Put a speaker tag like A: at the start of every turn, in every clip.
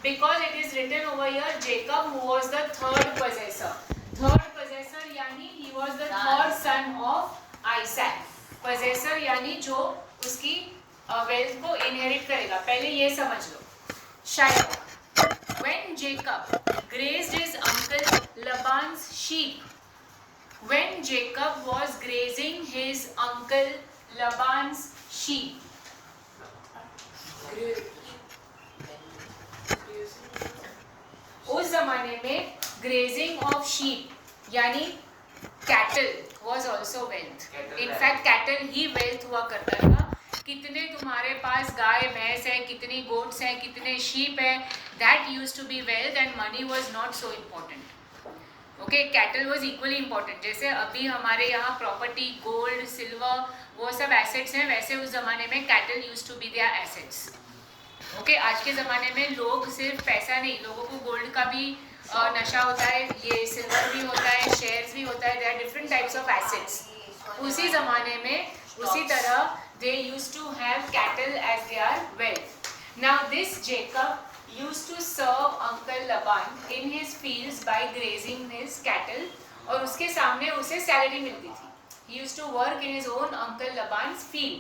A: because it is written over here Jacob who was the third possessor. Third possessor यानी he was the third son of Isaac. Possessor यानी जो उसकी wealth को inherit करेगा. पहले ये समझ लो. शायद when Jacob grazed his uncle Laban's sheep, when Jacob was grazing his uncle Laban's sheep, उस जमाने में ग्रेजिंग ऑफ शीप यानी cattle was also wealth. In fact cattle he wealth हुआ करता था. कितने तुम्हारे पास गाय भैंस है, कितनी गोट्स हैं, कितने शीप है, that used to be wealth and money was not so important. Okay, cattle was equally important. जैसे अभी हमारे यहाँ प्रॉपर्टी, गोल्ड, सिल्वर, वो सब एसेट्स हैं, वैसे उस जमाने में cattle used to be their assets. Okay, आज के ज़माने में लोग सिर्फ पैसा नहीं, लोगों को गोल्ड का भी नशा होता है, ये सिल्वर भी होता है, शेयर्स भी होता है. There are different types of assets. उसी ज़माने में उसी तरह they used to have cattle as their wealth. Now this Jacob used to serve uncle Laban in his fields by grazing his cattle, और उसके सामने उसे सैलरी मिलती थी. He used to work in his own uncle Laban's field.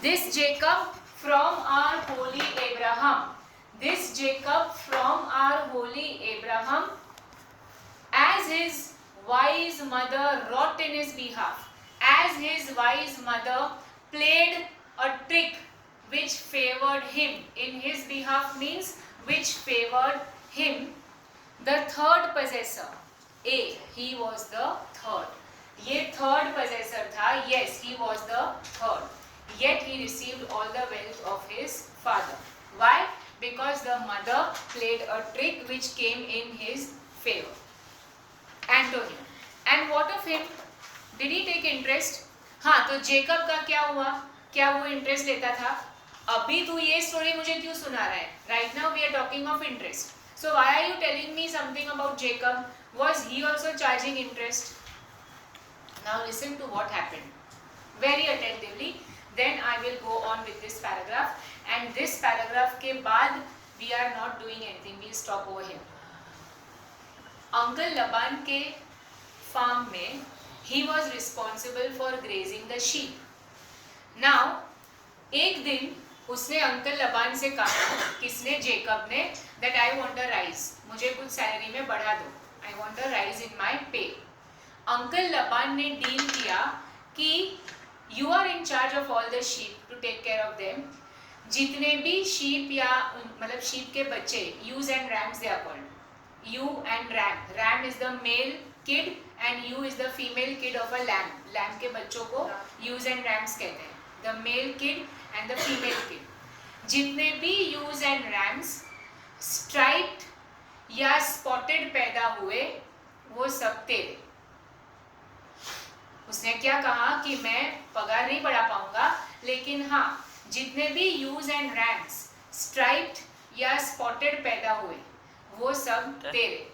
A: This Jacob from our holy Abraham, this Jacob from our holy Abraham, as his wise mother wrought in his behalf, as his wise mother played a trick which favored him in his behalf, means which favored him, the third possessor. A, he was the third. ये third possessor था. Yes, he was the third. Yet he received all the wealth of his father. Why? Because the mother played a trick which came in his favor. Antonio. And what of him? Did he take interest? हाँ, तो Jacob का क्या हुआ? क्या वो interest लेता था? अभी तू ये स्टोरी मुझे क्यों सुना रहा है? Right now we are talking of interest. So why are you telling me something about Jacob? Was he also charging interest? Now listen to what happened very attentively. Then I will go on with this paragraph, and this paragraph के बाद we are not doing anything. We stop over here. Uncle Laban के farm में he was responsible for grazing the sheep. Now एक दिन उसने uncle लबान से कहा, किसने? जेकब ने, that I want a rise. मुझे कुछ सैलरी में बढ़ा दो. I want a rise in my pay. Uncle Laban ने डील किया कि You are in charge of all the sheep to take care of them. जितने भी sheep या मतलब sheep के बच्चे, ewes and rams they are called. Ewe and ram. Ram is the male kid and ewe is the female kid of a lamb. Lamb के बच्चों को ewes and rams कहते हैं. The male kid and the female kid. जितने भी ewes and rams striped या spotted पैदा हुए, वो सब तेरे. उसने क्या कहा कि मैं पगार नहीं बढ़ा पाऊंगा, लेकिन हाँ, जितने भी यूज एंड रैम्स स्ट्राइप्ड या स्पॉटेड पैदा हुए, वो सब तेरे.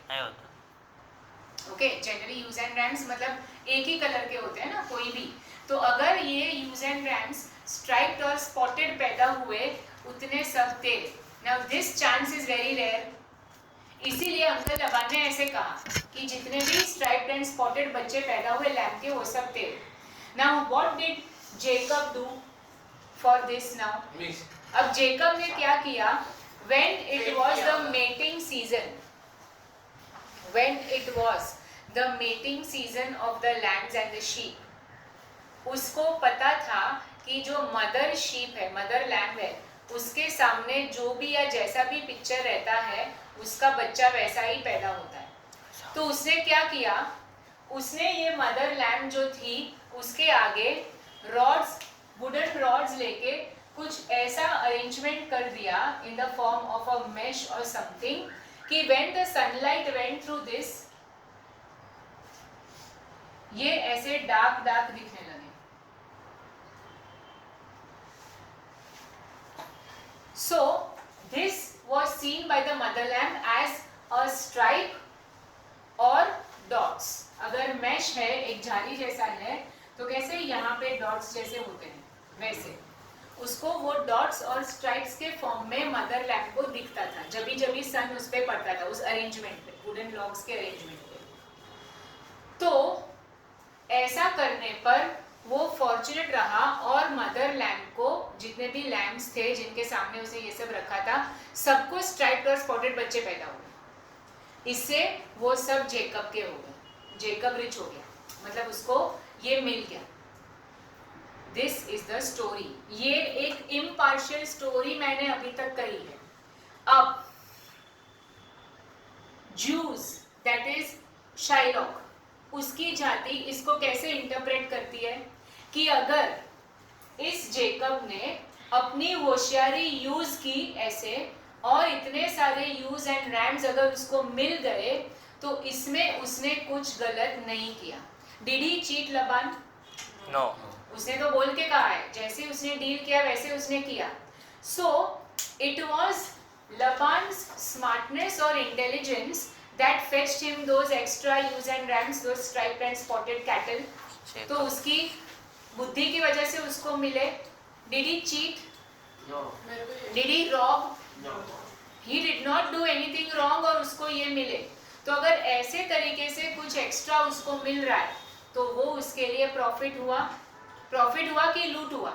A: Okay, generally ewes and rams मतलब एक ही कलर के होते हैं ना, कोई भी. तो अगर ये यूज एंड रैम्स स्ट्राइप्ड और स्पॉटेड पैदा हुए, उतने सब तेरे. Now this chance is very rare. इसीलिए अंकल लबान ने ऐसे कहा कि जितने भी स्ट्राइप्ड एंड स्पॉटेड बच्चे पैदा हुए लैम्ब के, वो सब तेरे. Now what did Jacob do for this? Now अब जेकब ने क्या किया? When it was the mating season, when it was the mating season of the Lamb's and the sheep, उसको पता था कि जो मदर शीप है, मदर लैम्ब है, उसके सामने जो भी या जैसा भी पिक्चर रहता है, उसका बच्चा वैसा ही पैदा होता है. तो उसने क्या किया? उसने ये मदर लैम्ब जो थी, उसके आगे रॉड्स, वुडन रॉड्स लेके कुछ ऐसा अरेंजमेंट कर दिया in the form of a mesh और समथिंग, कि when the sunlight went through this, ये ऐसे डार्क डार्क दिखने लगे. So this was seen by the mother lamb as a stripe or dots. अगर mesh है, एक जाली जैसा है, तो कैसे यहाँ पे dots जैसे होते हैं, वैसे. उसको वो डॉट्स और स्ट्राइप्स के फॉर्म में मदर लैम्प को दिखता था जब भी सन उस पे पड़ता था, उस अरेंजमेंट पे, वुडन लॉग्स के अरेंजमेंट पे। तो ऐसा करने पर वो फॉर्चुनेट रहा और मदर लैम्प को, जितने भी लैम्प्स थे जिनके सामने उसे ये सब रखा था, सबको स्ट्राइप्ड और स्पॉटेड बच्चे पैदा हुए। इससे वो सब जेकब के हो गए, जेकब रिच हो गया, मतलब उसको ये मिल गया। This is the story. ये एक इम्पार्शियल स्टोरी मैंने अभी तक कही है। अब जूस, दैट इज शाइलॉक, उसकी जाति इसको कैसे इंटरप्रेट करती है कि अगर इस जेकब ने अपनी होशियारी यूज की ऐसे, और इतने सारे यूज एंड रैम्स अगर उसको मिल गए, तो इसमें उसने कुछ गलत नहीं किया। डिड ही चीट लबान?
B: नो।
A: उसने तो बोल के कहा है, जैसे उसने डील किया वैसे उसने किया। सो इट वॉज लबान्स स्मार्टनेस और intelligence that fetched him those extra ewes and rams, those striped and spotted cattle. तो उसकी बुद्धि की वजह से उसको मिले। Did he cheat?
C: No.
A: Did he rob?
C: No.
A: He did not do anything wrong और उसको ये मिले। तो अगर ऐसे तरीके से कुछ एक्स्ट्रा उसको मिल रहा है तो वो उसके लिए प्रॉफिट हुआ। प्रॉफिट हुआ कि लूट हुआ?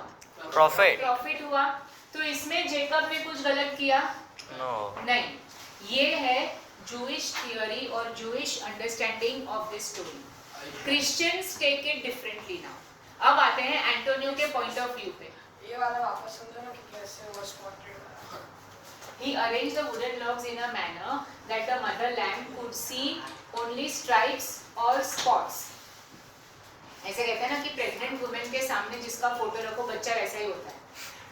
B: प्रॉफिट।
A: प्रॉफिट हुआ। तो इसमें जेकब ने कुछ गलत किया?
B: नो।
A: नहीं। ये है Jewish theory or Jewish understanding of this story. Christians take it differently now. अब आते हैं एंटोनियो के point of view पे।
D: ये वाला वापस समझो ना कि कैसे वो spotted।
A: He arranged the wooden logs in a manner that the mother lamb could see only stripes or spots. ऐसे कहते हैं ना कि प्रेग्नेंट वुमेन के सामने जिसका फोटो रखो बच्चा वैसा ही होता है,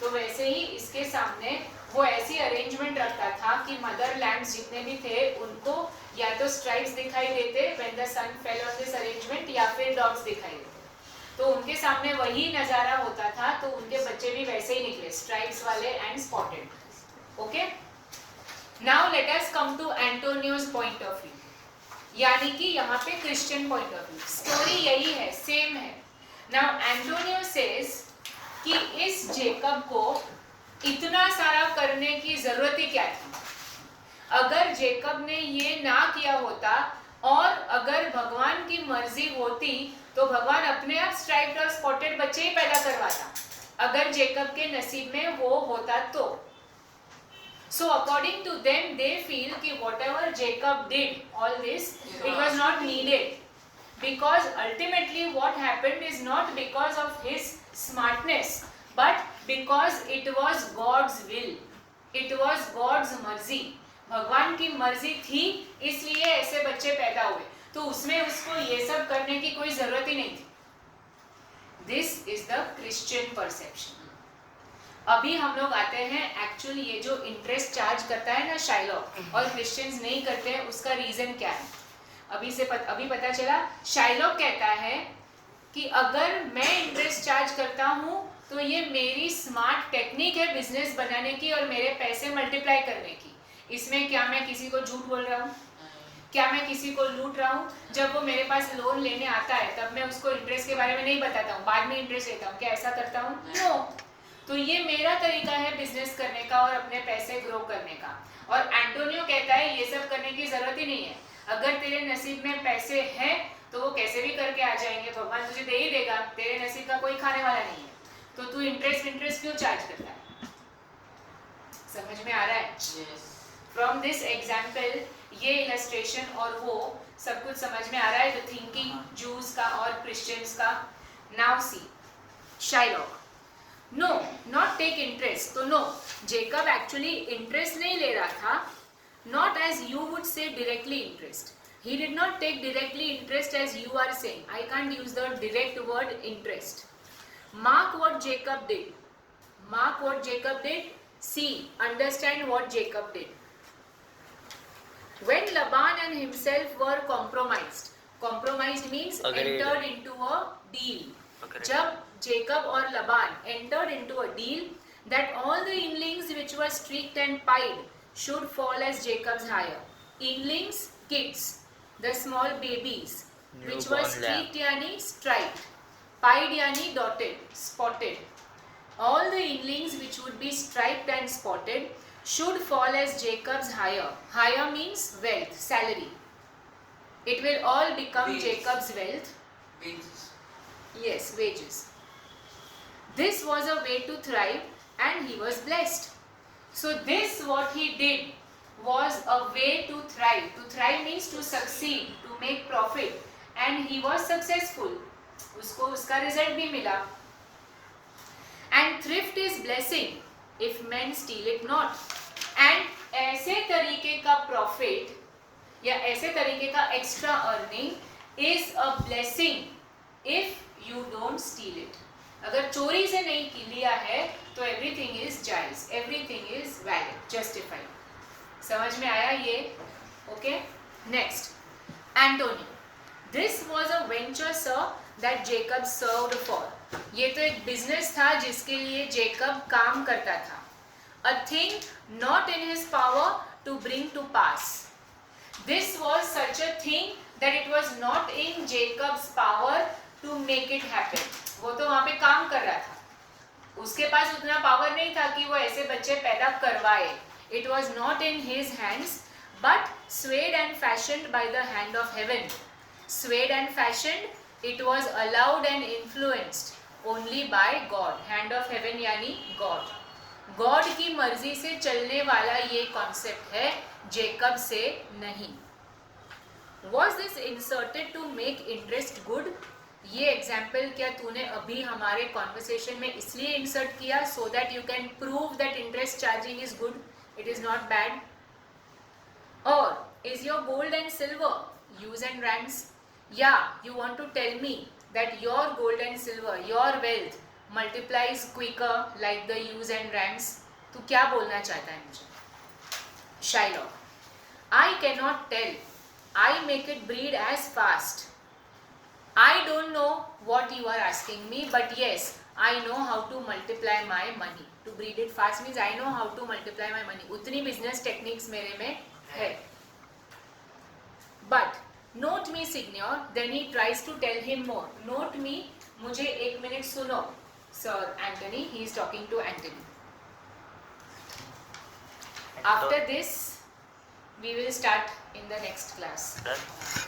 A: तो वैसे ही इसके सामने वो ऐसी अरेंजमेंट रखता था कि मदर लैम्प्स जितने भी थे उनको या तो स्ट्राइप्स दिखाई देते when the sun fell on this arrangement, या फिर डॉट्स दिखाई देते। तो उनके सामने वही नज़ारा होता था, तो उनके बच्चे भी वैसे ही निकले, स्ट्राइप्स वाले and spotted. Okay, now let us come to Antonio's point of view, यानी कि यहाँ पे Christian point of view. Story यही है, सेम है। नाउ एंटोनियो सेज कि इस जेकब को इतना सारा करने की जरूरत ही क्या थी? अगर जेकब ने ये ना किया होता और अगर भगवान की मर्जी होती तो भगवान अपने आप स्ट्राइप्ड और स्पॉटेड बच्चे ही पैदा करवाता, अगर जेकब के नसीब में वो होता तो। So according to them, they feel कि whatever Jacob did, all this, it was not needed, because ultimately what happened is not because of his smartness, but because it was God's will, it was God's मर्जी। भगवान की मर्जी थी इसलिए ऐसे बच्चे पैदा हुए, तो उसमें उसको ये सब करने की कोई जरूरत ही नहीं थी। This is the Christian perception. अभी हम लोग आते हैं एक्चुअली ये जो इंटरेस्ट चार्ज करता है ना शाइलॉक, और क्रिश्चियंस नहीं करते हैं, उसका रीजन क्या है? अभी पता चला। शाइलॉक कहता है कि अगर मैं इंटरेस्ट चार्ज करता हूँ तो ये मेरी स्मार्ट टेक्निक है बिजनेस बनाने की और मेरे पैसे मल्टीप्लाई करने की। इसमें क्या मैं किसी को झूठ बोल रहा हूँ? क्या मैं किसी को लूट रहा हूँ? जब वो मेरे पास लोन लेने आता है तब मैं उसको इंटरेस्ट के बारे में नहीं बताता हूँ, बाद में इंटरेस्ट लेता हूँ। क्या ऐसा करता हूँ? नो। तो ये मेरा तरीका है बिजनेस करने का और अपने पैसे ग्रो करने का। और एंटोनियो कहता है ये सब करने की जरूरत ही नहीं है। अगर तेरे नसीब में पैसे हैं तो वो कैसे भी करके आ जाएंगे, भगवान तुझे दे ही देगा, तेरे नसीब का कोई खाने वाला नहीं है। तो तू इंटरेस्ट क्यों चार्ज करता है? समझ में आ रहा है? फ्रॉम दिस एग्जाम्पल, ये इलस्ट्रेशन और वो सब कुछ समझ में आ रहा है, द थिंकिंग जूस का और क्रिश्चियंस का। Now see Shylock, no not take interest. तो नो, जेकब एक्चुअली इंटरेस्ट नहीं ले रहा था, not as you would say directly interest. He did not take directly interest as you are saying. I can't use the direct word interest. Mark what Jacob did. Mark what Jacob did. See, understand what Jacob did. When Laban and himself were compromised. Compromised means
B: Agreed.
A: entered into a deal.
B: Agreed.
A: जब Jacob और Laban entered into a deal that all the inlings which were streaked and pied should fall as Jacob's hire. Inlings, kids. The small babies, which were streaked यानी striped, pied यानी dotted, spotted. All the inlings which would be striped and spotted should fall as Jacob's hire. Hire means wealth, salary. It will all become
D: Wages.
A: Jacob's wealth.
D: Wages.
A: Yes, wages. This was a way to thrive and he was blessed. So this what he did was a way to thrive. To thrive means to succeed, to make profit, and he was successful. उसको उसका result भी मिला. And thrift is blessing if men steal it not. And ऐसे तरीके का profit या ऐसे तरीके का extra earning is a blessing if you don't steal it. अगर चोरी से नहीं लिया है तो एवरीथिंग इज जायज, एवरीथिंग इज वैलिड, जस्टिफाइड. समझ में आया ये? Okay. Next, Antonio. This was a venture sir that Jacob served for. ये तो एक बिजनेस था जिसके लिए जेकब काम करता था. A thing not in his power to bring to pass. This was such a thing that it was not in Jacob's power to make it happen. वो तो वहाँ पे काम कर रहा था, उसके पास उतना पावर नहीं था कि वो ऐसे बच्चे पैदा करवाए. It was not in his hands but swayed and fashioned by the hand of haven. Swayed and fashioned, it was allowed and influenced only by God. Hand of haven यानी गॉड. गॉड की मर्जी से चलने वाला ये concept है, Jacob से नहीं. Was this inserted to make interest good? ये एग्जाम्पल क्या तूने अभी हमारे कॉन्वर्सेशन में इसलिए इंसर्ट किया so that you can prove that interest charging is good, it is not bad? और is your gold and silver ewes and rams? या you want to tell me that your gold and silver, your wealth multiplies quicker like the ewes and rams? तू क्या बोलना चाहता है मुझे? Shylock. I cannot tell. I make it breed as fast. I don't know what you are asking me, but yes, I know how to multiply my money. To breed it fast means I know how to multiply my money. उतनी business techniques मेरे में है. But note me, Signor. Then he tries to tell him more. Note me. मुझे एक minute सुनो. Sir Anthony, he is talking to Anthony. After this, we will start in the next class.
B: Done.